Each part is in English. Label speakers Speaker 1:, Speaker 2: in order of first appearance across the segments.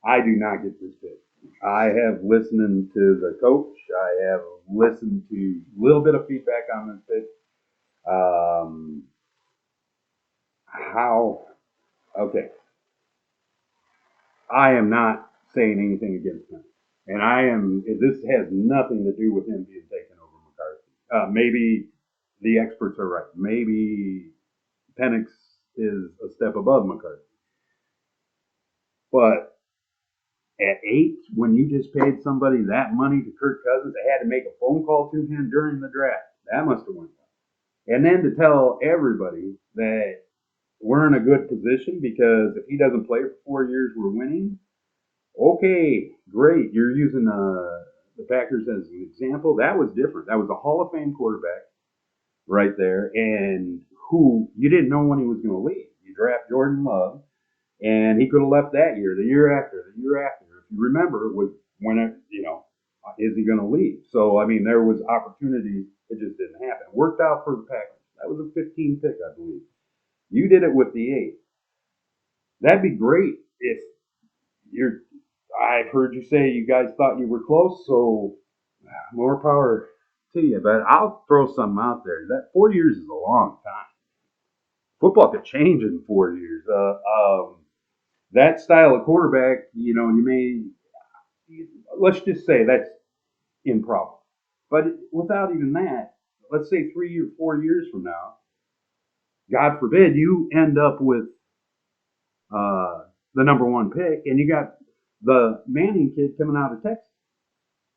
Speaker 1: I do not get this pick. I have listened to the coach. I have listened to a little bit of feedback on this pick. Um, how? Okay, I am not saying anything against him, and I am. This has nothing to do with him being taken over McCarthy. Maybe the experts are right. Maybe Penix is a step above McCarthy, but at 8, when you just paid somebody that money to Kirk Cousins, they had to make a phone call to him during the draft. That must have went well. And then to tell everybody that we're in a good position because if he doesn't play for 4 years, we're winning. Okay, great. You're using the Packers as an example. That was different. That was a Hall of Fame quarterback right there, and who you didn't know when he was going to leave. You draft Jordan Love, and he could have left that year, the year after, the year after. If you remember, was when is he going to leave? So I mean, there was opportunities. It just didn't happen. It worked out for the Packers. That was a 15 pick, I believe. You did it with the 8. That'd be great if you're. I've heard you say you guys thought you were close, so more power to you. But I'll throw something out there. That 4 years is a long time. Football could change in 4 years. That style of quarterback, you may, let's just say that's improbable. But without even that, let's say 3 or 4 years from now, God forbid you end up with the number one pick and you got the Manning kid coming out of Texas.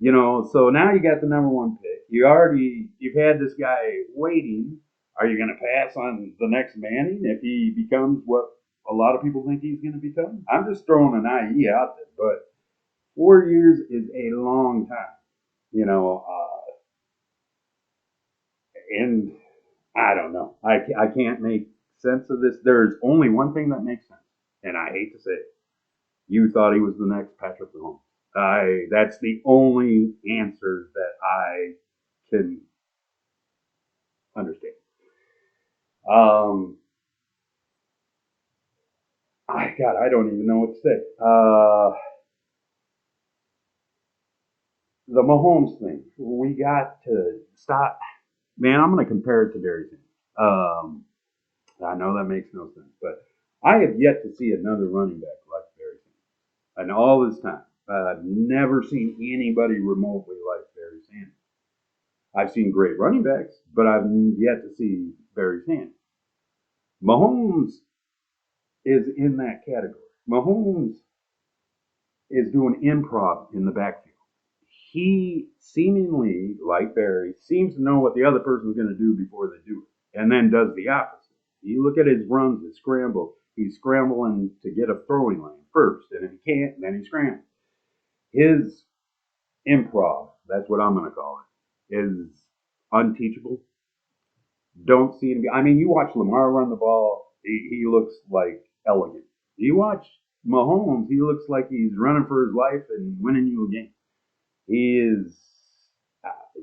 Speaker 1: So now you got the number one pick. You've had this guy waiting. Are you going to pass on the next Manning if he becomes what a lot of people think he's going to become? I'm just throwing an IE out there, but 4 years is a long time, and I don't know. I can't make sense of this. There's only one thing that makes sense, and I hate to say it. You thought he was the next Patrick Mahomes. That's the only answer that I can understand. Um, I don't even know what to say. The Mahomes thing, we got to stop. Man, I'm going to compare it to Darius. I know that makes no sense, but I have yet to see another running back like Darius. And all this time, I've never seen anybody remotely like Barry Sanders. I've seen great running backs, but I've yet to see Barry Sanders. Mahomes is in that category. Mahomes is doing improv in the backfield. He seemingly, like Barry, seems to know what the other person's going to do before they do it, and then does the opposite. You look at his runs, his scramble. He's scrambling to get a throwing lane first, and if he can't, then he scrambles. His improv, that's what I'm going to call it, is unteachable. Don't see him. I mean, you watch Lamar run the ball, he looks like elegant. You watch Mahomes, he looks like he's running for his life and winning you a game. He is.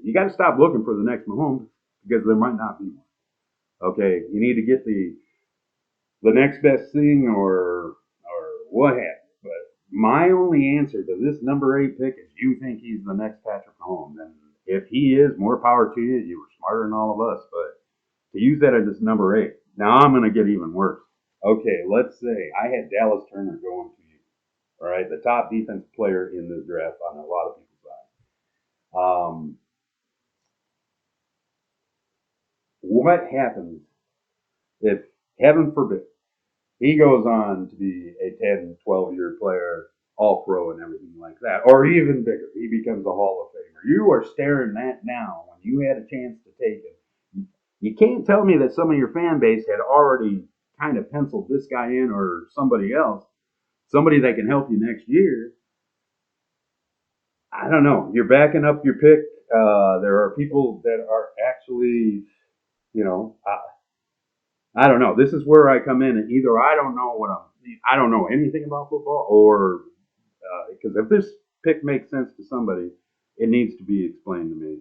Speaker 1: You got to stop looking for the next Mahomes because there might not be one. Okay, you need to get the next best thing or what have you. But my only answer to this number 8 pick is you think he's the next Patrick Mahomes, and if he is, more power to you. You were smarter than all of us, but to use that as number 8. Now I'm going to get even worse. Okay, let's say I had Dallas Turner going to you. All right, the top defensive player in this draft on a lot of people's eyes. What happens if, heaven forbid, he goes on to be a 10, 12-year player, all pro and everything like that, or even bigger, he becomes a Hall of Famer. You are staring that now when you had a chance to take it. You can't tell me that some of your fan base had already kind of penciled this guy in or somebody else, somebody that can help you next year. I don't know. You're backing up your pick. There are people that are actually, I don't know. This is where I come in, and either I don't know anything about football, or because if this pick makes sense to somebody, it needs to be explained to me.